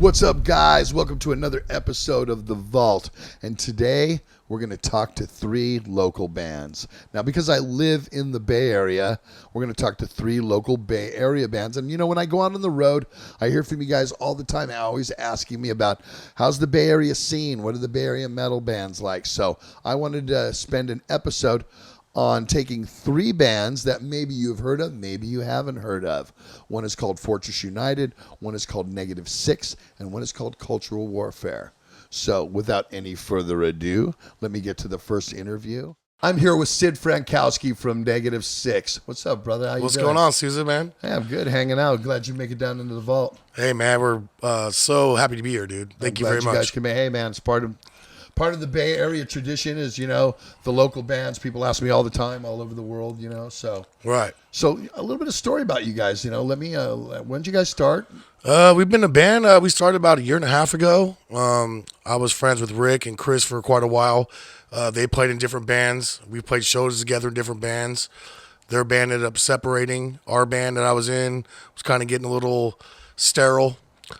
What's up, guys? Welcome to another episode of The Vault. And today we're going to talk to three local bands. Now, because I live in the Bay Area, we're going to talk to three local Bay Area bands. And, you know, when I go out on the road, I hear from you guys all the time, always asking me about how's the Bay Area scene? What are the Bay Area metal bands like? So I wanted to spend an episode on taking three bands that maybe you've heard of, maybe you haven't heard of. One is called Fortress United, one is called Negative 6, and one is called Cultural Warfare. So without any further ado, let me get to the first interview. I'm here with Sid Frankowski from Negative 6. What's up, brother? How you What's doing? going on, Susan, man? Hey, I'm good, hanging out. Glad you make it down into the vault. Hey, man, we're so happy to be here, dude. Thank you very much. Guys come in. Hey, man, it's part of the Bay Area tradition is, you know, the local bands. People ask me all the time, all over the world, you know. So Right. So a little bit of story about you guys. You know, let me. When did you guys start? We've been a band. We started about a year and a half ago. I was friends with Rick and Chris for quite a while. They played in different bands. We played shows together in different bands. Their band ended up separating. Our band that I was in was kind of getting a little sterile.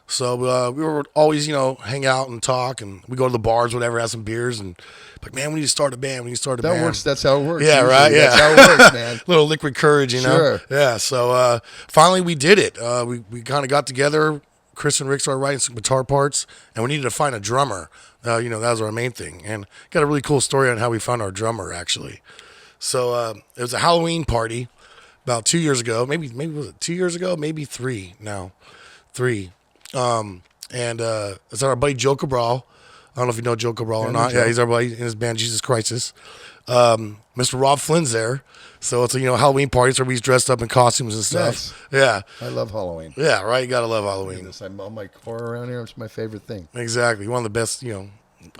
So we were always, you know, hang out and talk, and we go to the bars, whatever, have some beers, and like, man, we need to start a band. We need to start a band. That works. That's how it works. Yeah, usually. right. Yeah, that's how it works, man. Little liquid courage, you know. Sure. Yeah. So finally, we did it. We kind of got together. Chris and Rick started writing some guitar parts, and we needed to find a drummer. You know, that was our main thing, and got a really cool story on how we found our drummer, actually. So it was a Halloween party about 2 years ago. Maybe was it 2 years ago? Maybe three now. Three. It's our buddy Joe Cabral. I don't know if you know Joe Cabral or not. Yeah, he's our buddy in his band Jesus Crisis. Mr. Rob Flynn's there. So it's a, you know, Halloween party, so he's dressed up in costumes and stuff. Nice. Yeah. I love Halloween. Yeah, right. You gotta love Halloween. I'm all my horror around here. It's my favorite thing. Exactly. One of the best, you know,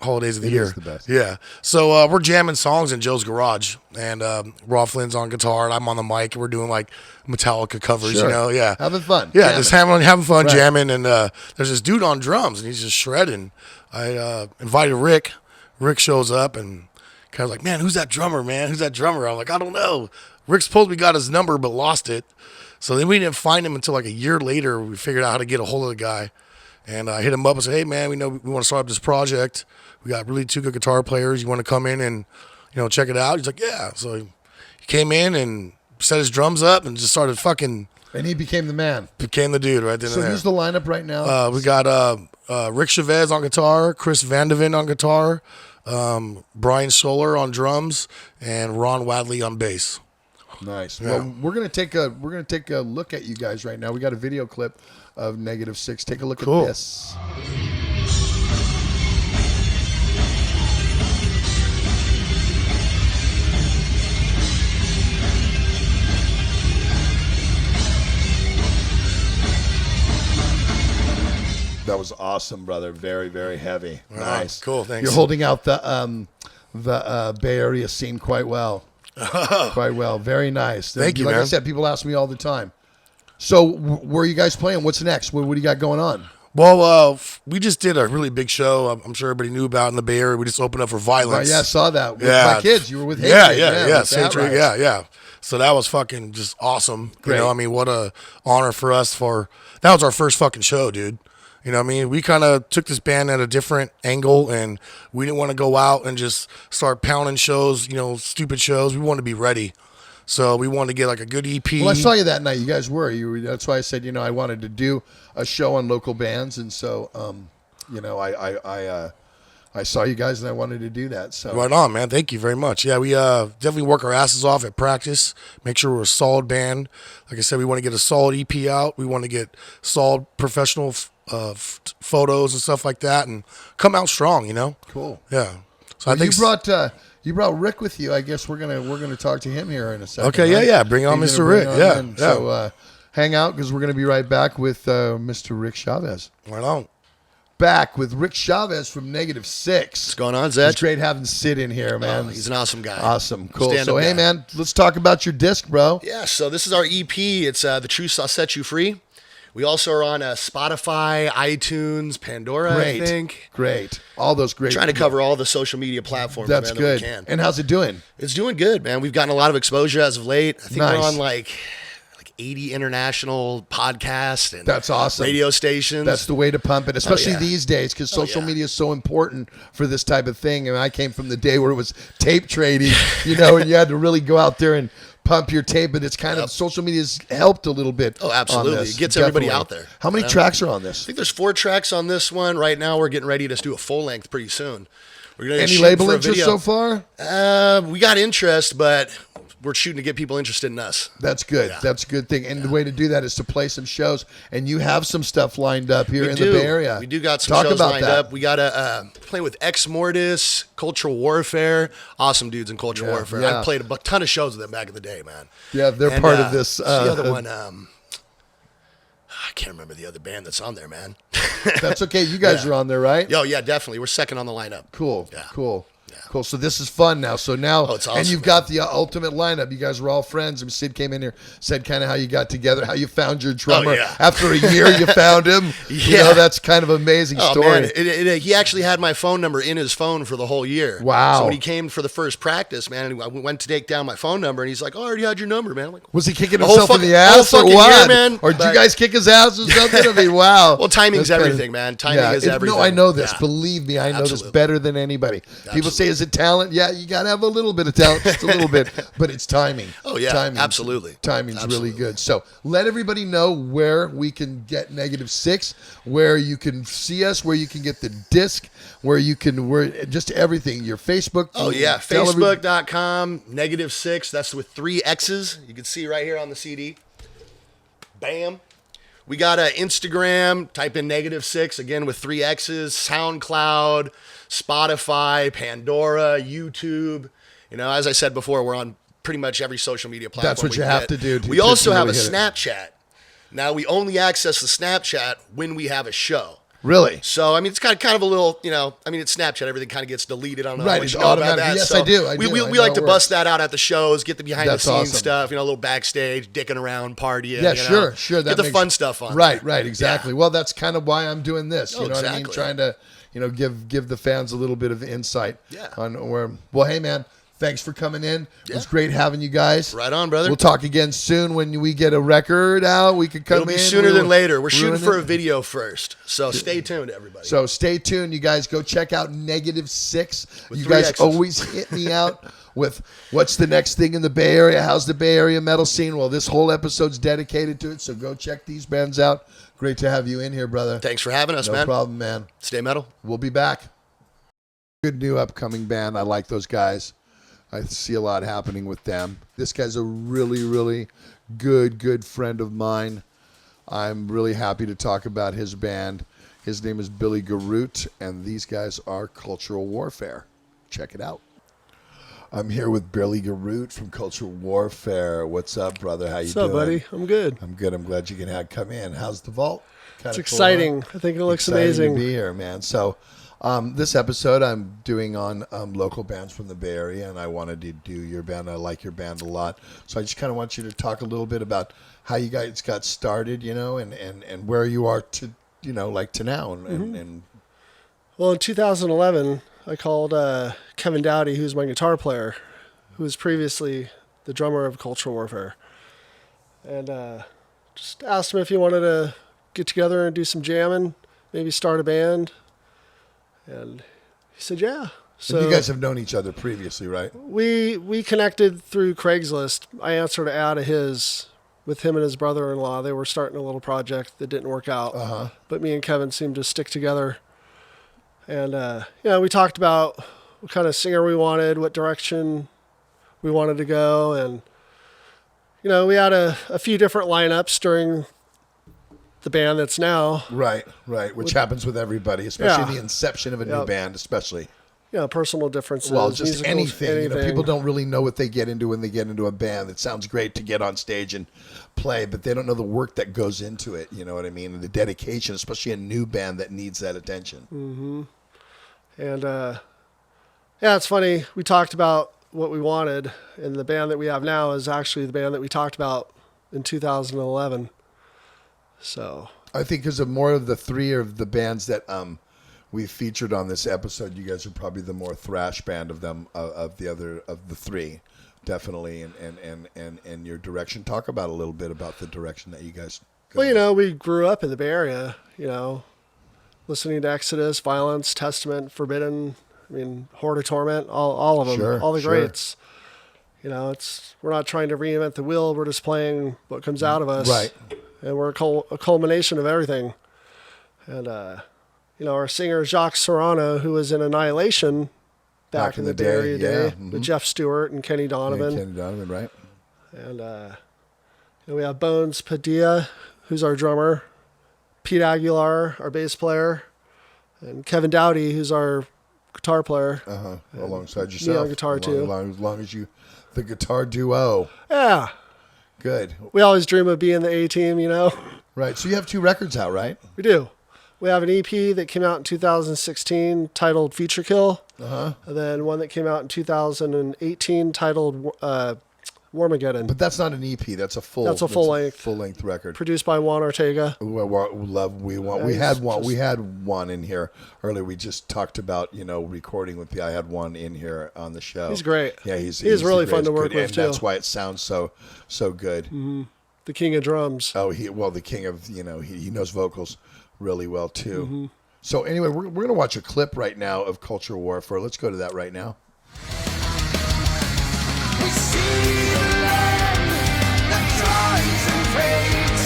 holidays of the It year. is the best. Yeah. So we're jamming songs in Joe's garage, and Rob Flynn's on guitar, and I'm on the mic, and we're doing like Metallica covers, Sure. you know? Yeah. Having fun. Yeah, Jamming. just having fun, Right. jamming, and there's this dude on drums, and he's just shredding. I invited Rick. Rick shows up, and kind of like, man, who's that drummer, man? Who's that drummer? I'm like, I don't know. Rick supposedly got his number, but lost it. So then we didn't find him until like a year later. We figured out how to get a hold of the guy. And I hit him up and said, hey, man, we know we want to start up this project. We got really two good guitar players. You want to come in and, you know, check it out? He's like, yeah. So he came in and set his drums up and just started fucking. And he became the man. Became the dude right then and So there. who's the lineup right now? We got Rick Chavez on guitar, Chris Vandeven on guitar, Brian Solar on drums, and Ron Wadley on bass. Nice. Yeah. Well, we're gonna take a look at you guys right now. We got a video clip of Negative 6. Take a look Cool. at this. That was awesome, brother. Very, very heavy. Nice. Cool. Thanks. You're holding out the Bay Area scene quite well. Quite well. Very nice. Thank you, Like I man. said, people ask me all the time. So where are you guys playing? What's next? What do you got going on? Well, we just did a really big show. I'm sure everybody knew about in the Bay Area. We just opened up for Violence. Yeah, I saw that with Yeah. my kids. You were with Yeah, Hatred. yeah. with Zetro, that ride. yeah. So that was fucking just awesome. Great. You know, I mean, what a honor for us that was our first fucking show, dude. You know what I mean? We kind of took this band at a different angle, and we didn't want to go out and just start pounding shows, you know, stupid shows. We wanted to be ready. So we wanted to get like a good EP. Well, I saw you that night. You guys were. That's why I said, you know, I wanted to do a show on local bands, and so, you know, I saw you guys, and I wanted to do that. So Right on, man. Thank you very much. Yeah, we definitely work our asses off at practice. Make sure we're a solid band. Like I said, we want to get a solid EP out. We want to get solid professional photos and stuff like that, and come out strong. You know. cool. Yeah. So Well, I think you brought Rick with you. I guess we're gonna talk to him here in a second. Okay. right? Yeah. Bring on You're Mr. gonna Rick. bring on Yeah. in. Yeah. So hang out because we're gonna be right back with Mr. Rick Chavez. Right on. Back with Rick Chavez from Negative 6. What's going on, It's Zed? great having Sid in here, man. He's an awesome guy. Awesome. Cool. Stand-up So, hey, guy. man, let's talk about your disc, bro. Yeah, so this is our EP. It's The Truth Shall Set You Free. We also are on Spotify, iTunes, Pandora, Great. I think. Great. All those great. Trying to cover all the social media platforms, That's man, good. that we can. And how's it doing? It's doing good, man. We've gotten a lot of exposure as of late. I think Nice. we're on like like 80 international podcasts and That's awesome. radio stations. That's the way to pump it, especially yeah. these days, because social yeah. media is so important for this type of thing. And I came from the day where it was tape trading, and you had to really go out there and pump your tape. But it's kind of social media's helped a little bit. Oh, absolutely. on this. It gets everybody Definitely. out there. How many tracks are on this? I think there's 4 tracks on this one. Right now, we're getting ready to do a full length pretty soon. We're gonna Any shoot label for a interest video. so far? We got interest, but we're shooting to get people interested in us. That's good. Yeah. That's a good thing. And the way to do that is to play some shows. And you have some stuff lined up here in the Bay Area. We do got some Talk shows about lined that. up. We got to play with Ex Mortis, Cultural Warfare. Awesome dudes in Cultural Warfare. yeah. I played a ton of shows with them back in the day, man. Yeah, they're And, part of this. the other one, I can't remember the other band that's on there, man. That's okay. You guys are on there, right? Yo, yeah, definitely. We're second on the lineup. Cool. Yeah. Cool. Cool. So this is fun now. So now, it's and awesome, you've got the ultimate lineup. You guys were all friends. And Sid came in here, said kind of how you got together, how you found your drummer. yeah. After a year, you found him. Yeah. That's kind of an amazing Oh, story. man. He actually had my phone number in his phone for the whole year. Wow. So when he came for the first practice, man, I went to take down my phone number, and he's like, "Oh, I already had your number, man." I'm like, Was he kicking The whole himself in the fucking- ass whole or fucking what? year, man. Or did you But- guys kick his ass or something? I mean, wow. Well, timing's That's kinda- everything, man. Timing is everything. No, I know this. Yeah. Believe me, I know this Absolutely. better than anybody. People Absolutely. say, is it talent? Yeah, you got to have a little bit of talent, just a little bit, but it's timing. Oh, yeah, absolutely. Timing's Absolutely. really good. So let everybody know where we can get -6, where you can see us, where you can get the disc, where just everything. Your Facebook. Oh, yeah. Tell every- Facebook.com, -6. That's with 3 X's. You can see right here on the CD. Bam. We got Instagram. Type in -6, again with 3 X's. SoundCloud, Spotify, Pandora, YouTube. As I said before, we're on pretty much every social media platform. That's what we you can have get. to do to- We to also have a really hit it. Snapchat. Now, we only access the Snapchat when we have a show. Really? So, it's kind of a little, it's Snapchat. Everything kind of gets deleted. I don't know Right, how much it's you know about automatic. that. Yes, So I do. we I like know to it bust works. that out at the shows, get the behind That's the scenes awesome. stuff, a little backstage, dicking around, partying. Yeah, sure. Get the fun stuff on. Right, exactly. Yeah. Well, that's kind of why I'm doing this. You Oh, know what I mean? exactly. Trying to, give the fans a little bit of insight Yeah. on where. Well, hey man, thanks for coming in. It was Yeah. great having you guys. Right on, brother. We'll talk again soon when we get a record out. We could come It'll be in. sooner We than will later. We're shooting ruin for it. a video first. So stay tuned, everybody. So stay tuned, you guys. Go check out -6. With You 3 guys X's. always hit me out with what's the next thing in the Bay Area. How's the Bay Area metal scene? Well, this whole episode's dedicated to it. So go check these bands out. Great to have you in here, brother. Thanks for having us, No man. problem, man. Stay metal. We'll be back. Good new upcoming band. I like those guys. I see a lot happening with them. This guy's a really, really good friend of mine. I'm really happy to talk about his band. His name is Billy Garut, and these guys are Cultural Warfare. Check it out. I'm here with Billy Garut from Cultural Warfare. What's up, brother? How you What's up, doing? buddy? I'm good. I'm good. I'm glad you can come in. How's the vault? It's exciting. I think it looks amazing. To be here, man. So, this episode I'm doing on local bands from the Bay Area, and I wanted to do your band. I like your band a lot, so I just kind of want you to talk a little bit about how you guys got started, and where you are to, to now, and Well, in 2011, I called Kevin Dowdy, who's my guitar player, who was previously the drummer of Cultural Warfare, and just asked him if he wanted to get together and do some jamming, maybe start a band. And he said, yeah. So you guys have known each other previously, right? we connected through Craigslist. I answered an ad of his with him and his brother-in-law. They were starting a little project that didn't work out. But me and Kevin seemed to stick together. And, we talked about what kind of singer we wanted, what direction we wanted to go. And, we had a few different lineups during the band that's now. Right, which happens with everybody, especially Yeah. the inception of a new Yep. band, especially. Personal differences. Well, just musicals, anything. People don't really know what they get into when they get into a band. It sounds great to get on stage and play, but they don't know the work that goes into it. You know what I mean? And the dedication, especially a new band that needs that attention. And it's funny. We talked about what we wanted, and the band that we have now is actually the band that we talked about in 2011. So I think because of more of the three of the bands that we featured on this episode, you guys are probably the more thrash band of them of the three. definitely, and your direction. Talk about a little bit about the direction that you guys go. Well, you know, we grew up in the Bay Area, you know, listening to Exodus, Violence, Testament, Forbidden, I mean, Horde of Torment, all of them, Sure, all the sure. greats. You know, we're not trying to reinvent the wheel. We're just playing what comes out of us. Right. And we're a culmination of everything. And, you know, our singer, Jacques Serrano, who was in Annihilation back in the Bay Area day with Jeff Stewart and Kenny Donovan. Kenny Donovan, right? And you know, we have Bones Padilla, who's our drummer, Pete Aguilar, our bass player, and Kevin Dowdy, who's our guitar player. Alongside yourself. on guitar, too. As long as you, the guitar duo. Yeah. Good. We always dream of being the A-team, you know. Right. So you have 2 records out, right? We do. We have an EP that came out in 2016 titled Feature Kill. And then one that came out in 2018 titled Warmageddon. But that's not an EP. That's a full. length. Full length record. Produced by Juan Ortega. We had one in here earlier. We just talked about recording with I had one in here on the show. He's great. Yeah, he's really the fun to greatest. work Good. with and too. that's why it sounds so good. The king of drums. Oh, the king of he knows vocals really well too. So anyway, we're gonna watch a clip right now of Culture Warfare. Let's go to that right now. We see the land that tries and fades,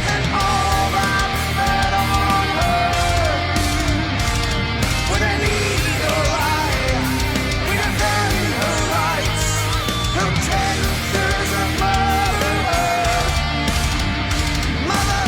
and all that fed on her. With an eagle eye, we defend her rights. No tenders of Mother Earth, Mother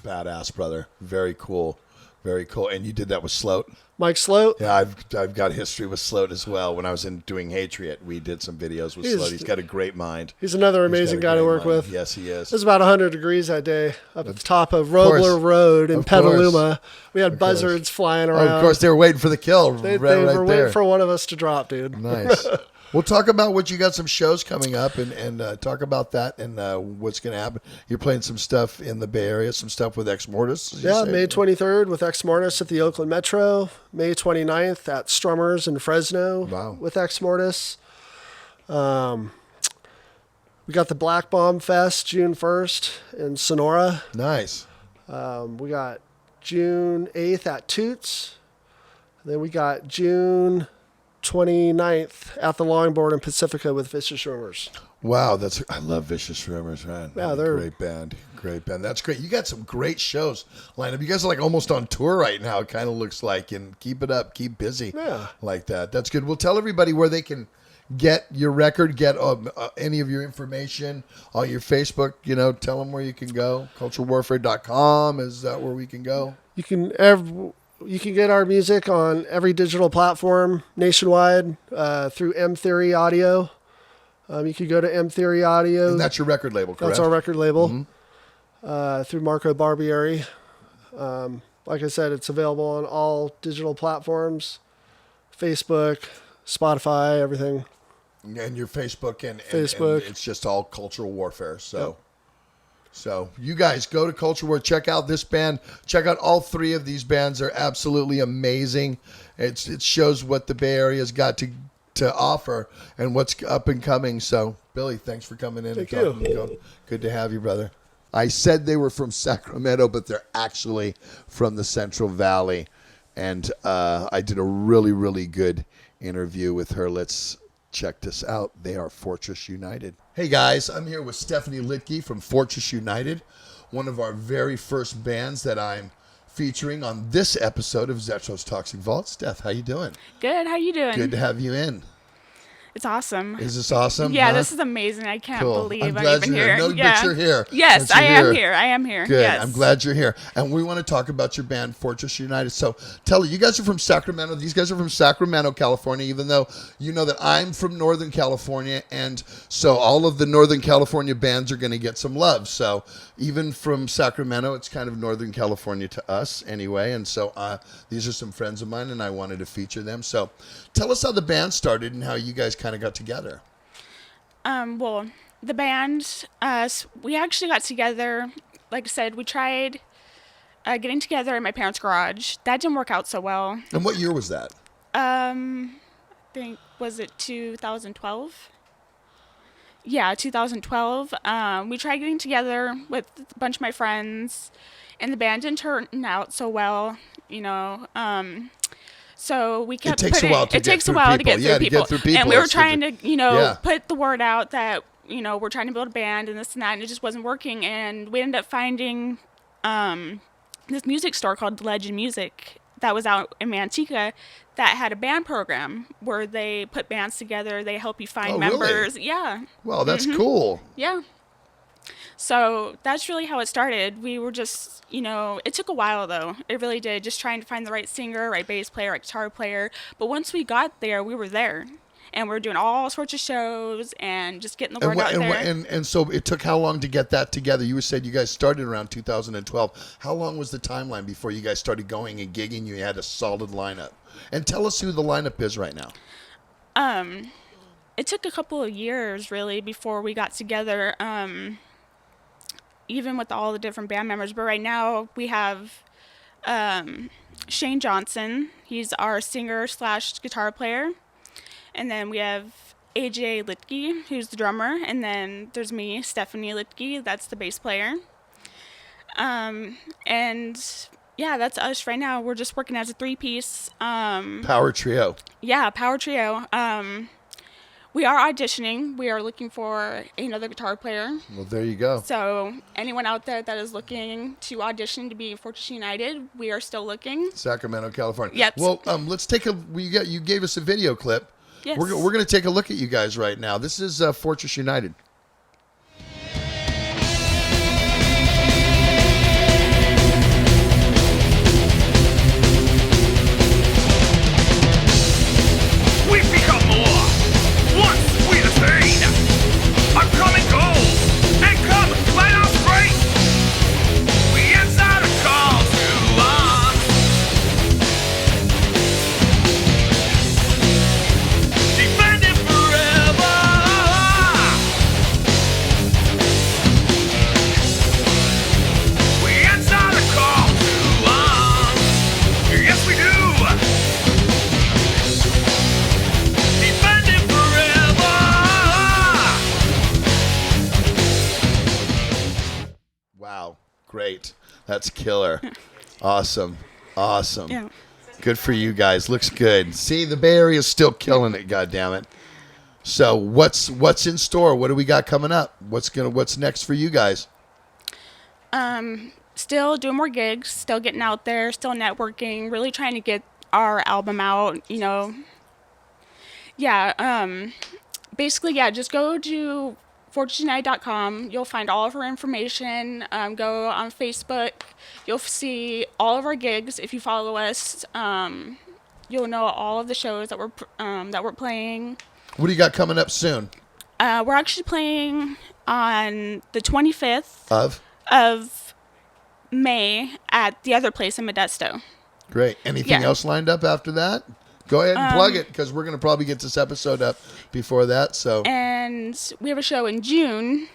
Badass, brother. Very cool. Very cool. And you did that with Sloat? Mike Sloat. Yeah, I've got history with Sloat as well. When I was doing Hatriot, we did some videos with Sloat. He's got a great mind. He's another amazing guy to work with. Yes, he is. It was about 100 degrees that day up at the top of Robler Road in Petaluma. We had buzzards flying around. Oh, of course, they were waiting for the kill. They right were there. waiting for one of us to drop, dude. Nice. We'll talk about what you got, some shows coming up, and talk about that and what's going to happen. You're playing some stuff in the Bay Area, some stuff with Ex Mortis. Yeah, May 23rd with Ex Mortis at the Oakland Metro. May 29th at Strummers in Fresno with Ex Mortis. We got the Black Bomb Fest June 1st in Sonora. Nice. We got June 8th at Toots. Then we got June 29th at the Longboard in Pacifica with Vicious Rumors. Wow, I love Vicious Rumors, man. Yeah, they're great band. That's great. You got some great shows lined up. You guys are like almost on tour right now. It kind of looks like, and keep it up, keep busy. Yeah, like that. That's good. We'll tell everybody where they can get your record, get any of your information on your Facebook. Tell them where you can go. CultureWarfare.com, is that where we can go? You can get our music on every digital platform nationwide through M Theory Audio. You can go to M Theory Audio. And that's your record label, correct? That's our record label. Through Marco Barbieri. Like I said, it's available on all digital platforms. Facebook, Spotify, everything. And your Facebook and it's just all Cultural Warfare. So you guys go to Culture War, check out this band, check out all 3 of these bands. They're absolutely amazing. It shows what the Bay Area's got to offer and what's up and coming. So Billy, thanks for coming in. Thank and you. talking. Good to have you, brother. I said they were from Sacramento, but they're actually from the Central Valley. And I did a really, really good interview with her. Let's check this out. They are Fortress United. Hey guys, I'm here with Stephanie Litke from Fortress United, one of our very first bands that I'm featuring on this episode of Zetro's Toxic Vault. Steph, how you doing? Good. How you doing? Good to have you in. It's awesome. Is this awesome? Yeah, huh? This is amazing. I can't Cool. believe I'm I'm glad even you're here. here. No, but you're here. Yes, But you're I am here. here. I am here. Good. Yes. I'm glad you're here. And we want to talk about your band, Fortress United. So tell you guys are from Sacramento. These guys are from Sacramento, California, even though you know that I'm from Northern California. And so all of the Northern California bands are going to get some love. So even from Sacramento, it's kind of Northern California to us anyway. And so these are some friends of mine, and I wanted to feature them. So tell us how the band started and how you guys kind of got together. Well, the band, we actually got together. Like I said, we tried getting together in my parents' garage. That didn't work out so well. And what year was that? I think, was it 2012? Yeah, 2012. We tried getting together with a bunch of my friends, and the band didn't turn out so well, you know. So we kept takes a while to it get takes a through while to people. get Yeah, through to people. get through people. And we were It's trying to, Yeah. put the word out that, we're trying to build a band and this and that, and it just wasn't working. And we ended up finding this music store called Legend Music that was out in Manteca that had a band program where they put bands together. They help you find Oh, really? members. Yeah. Well, that's cool. Yeah. So that's really how it started. We were just, it took a while though. It really did. Just trying to find the right singer, right bass player, right guitar player. But once we got there, we were there. And we were doing all sorts of shows and just getting the word out there. And so it took how long to get that together? You said you guys started around 2012. How long was the timeline before you guys started going and gigging? You had a solid lineup. And tell us who the lineup is right now. It took a couple of years really before we got together. Even with all the different band members. But right now we have Shane Johnson. He's our singer/guitar player. And then we have AJ Litke, who's the drummer. And then there's me, Stephanie Litke. That's the bass player. And yeah, that's us right now. We're just working as a 3-piece. Power trio. Yeah, power trio. We are auditioning. We are looking for another guitar player. Well, there you go. So anyone out there that is looking to audition to be Fortress United, we are still looking. Sacramento, California. Yep. Well, let's take you gave us a video clip. Yes. We're going to take a look at you guys right now. This is Fortress United. We've become more. Once we attain. Upcoming goals and come by our straight. We answer the call to arms. Defending forever. We answer the call to arms. Yes, we do. Defending forever. Wow. Great. That's killer. Awesome. Awesome. Yeah. Good for you guys. Looks good. See, the Bay Area is still killing it, goddammit. So what's in store? What do we got coming up? What's next for you guys? Still doing more gigs, still getting out there, still networking, really trying to get our album out, Yeah, basically, yeah, just go to fortuneunited.com. You'll find all of our information. Go on Facebook. You'll see all of our gigs. If you follow us, you'll know all of the shows that we're playing. What do you got coming up soon? We're actually playing on the 25th of May at the other place in Modesto. Great. Anything Yeah. else lined up after that? Go ahead and plug it because we're going to probably get this episode up before that. So And we have a show in June.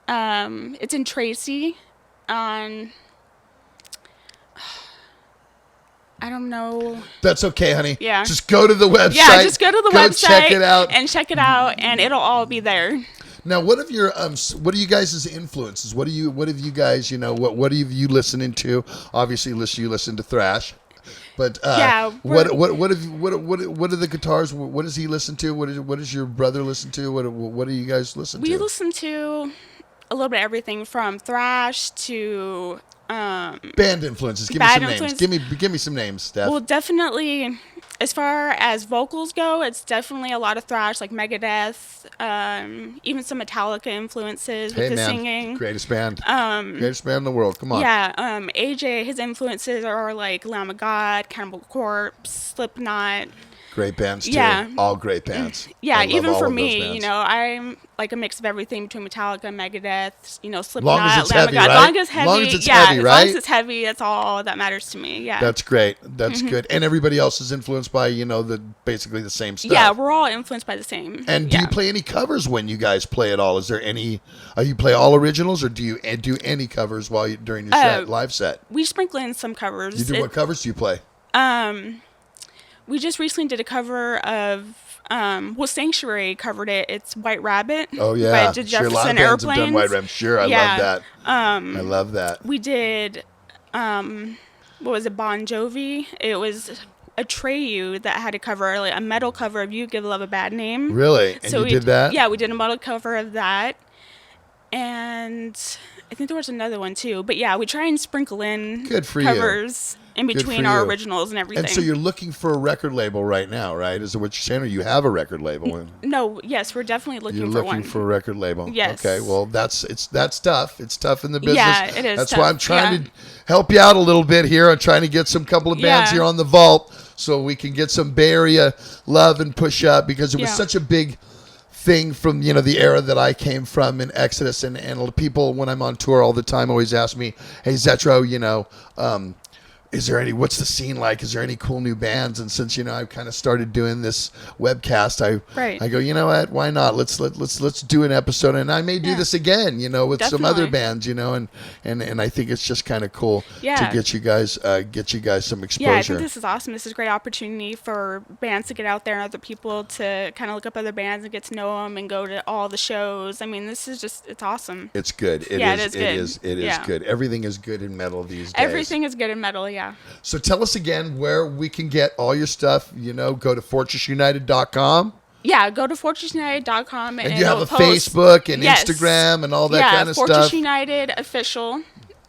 It's in Tracy on, I don't know. that's okay, honey. Yeah. Just go to the website. Yeah, just go to the website. Check it out. And check it out, and it'll all be there. Now, what are your what are you guys' influences? What have you guys, what are you listening to? Obviously, you listen to thrash. But Yeah, what are the guitars? What does he listen to? What does your brother listen to? What do you guys listen to? We listen to a little bit of everything from thrash to band influences. Give Band me some influence. names. Give me some names, Steph. well, definitely, as far as vocals go, it's definitely a lot of thrash, like Megadeth, even some Metallica influences Hey with the man, singing. greatest band in the world. Come on. Yeah, AJ, his influences are like Lamb of God, Cannibal Corpse, Slipknot. Great bands too. Yeah. All great bands. Yeah, I love even all for of those me, bands. I'm like a mix of everything between Metallica, Megadeth, Slipknot, Long as it's Lamb of heavy, God. right? As long as it's heavy, Long as it's yeah, heavy, as long right? as it's heavy, that's all that matters to me. Yeah. That's great. That's good. And everybody else is influenced by basically the same stuff. Yeah, we're all influenced by the same. And do yeah. you play any covers when you guys play at all? Is there any? You play all originals, or do you do any covers during your live set? We sprinkle in some covers. You do what covers do you play? We just recently did a cover of Sanctuary covered it. It's White Rabbit. Oh yeah, by the sure. A lot Jefferson of bands have done Airplanes. White Rabbit. Sure, I love that. I love that. We did what was it, Bon Jovi? It was Atreyu that had a cover, like a metal cover of You Give Love a Bad Name. Really? And So you did that? Yeah, we did a metal cover of that. And I think there was another one too. But yeah, we try and sprinkle in Good for you. covers in Good between for our you. originals and everything. And so you're looking for a record label right now, right? Is that what you're saying? Or you have a record label? No, yes, we're definitely looking You're for looking one. for a record label. Yes. Okay. Well, that's tough. It's tough in the business. Yeah, it is That's tough. why I'm trying Yeah. to help you out a little bit here. I'm trying to get some couple of bands Yeah. here on the vault so we can get some Bay Area love and push up, because it was Yeah. such a big thing from the era that I came from in Exodus, and people when I'm on tour all the time always ask me, hey Zetro, is there what's the scene like? Is there any cool new bands? And since I've kind of started doing this webcast, I go, you know what? Why not? Let's do an episode, and I may do Yeah. this again, with some other Definitely. bands, and I think it's just kind of cool to Yeah. get you guys some exposure. Yeah, I think this is awesome. This is a great opportunity for bands to get out there and other people to kind of look up other bands and get to know them and go to all the shows. I mean, this is it's awesome. It's good. It Yeah, is. it is It good. is. It is Yeah. good. Everything is good in metal these days. Everything is good in metal, yeah. So tell us again where we can get all your stuff. Go to fortressunited.com. Yeah, go to fortressunited.com And you have it'll a post- Facebook and Yes. Instagram and all that yeah, kind of Fortress stuff. United official.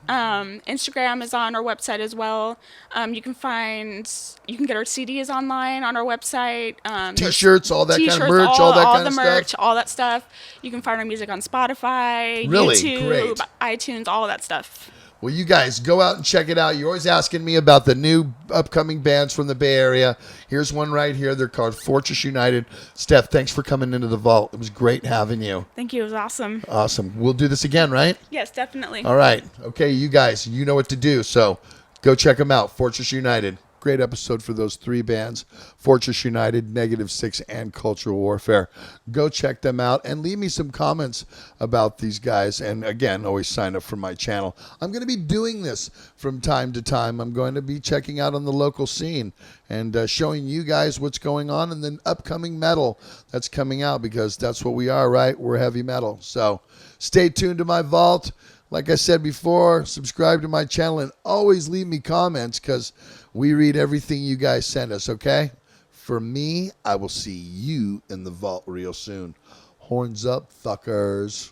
Instagram is on our website as well. You can get our CDs online on our website. There's T-shirts, all that kind of T-shirts, merch, all that all kind the of merch, stuff. all that stuff. You can find our music on Spotify, Really? YouTube, Great. iTunes, all that stuff. Well, you guys go out and check it out. You're always asking me about the new upcoming bands from the Bay Area. Here's one right here. They're called Fortress United. Steph, thanks for coming into the vault. It was great having you. Thank you. It was awesome. Awesome. We'll do this again, right? Yes, definitely. All right. Okay, you guys, you know what to do. So go check them out. Fortress United. Great episode for those three bands, Fortress United, Negative 6, and Cultural Warfare. Go check them out and leave me some comments about these guys. And again, always sign up for my channel. I'm going to be doing this from time to time. I'm going to be checking out on the local scene and showing you guys what's going on and then upcoming metal that's coming out, because that's what we are, right? We're heavy metal. So stay tuned to my vault. Like I said before, subscribe to my channel and always leave me comments, because we read everything you guys send us, okay? For me, I will see you in the vault real soon. Horns up, fuckers.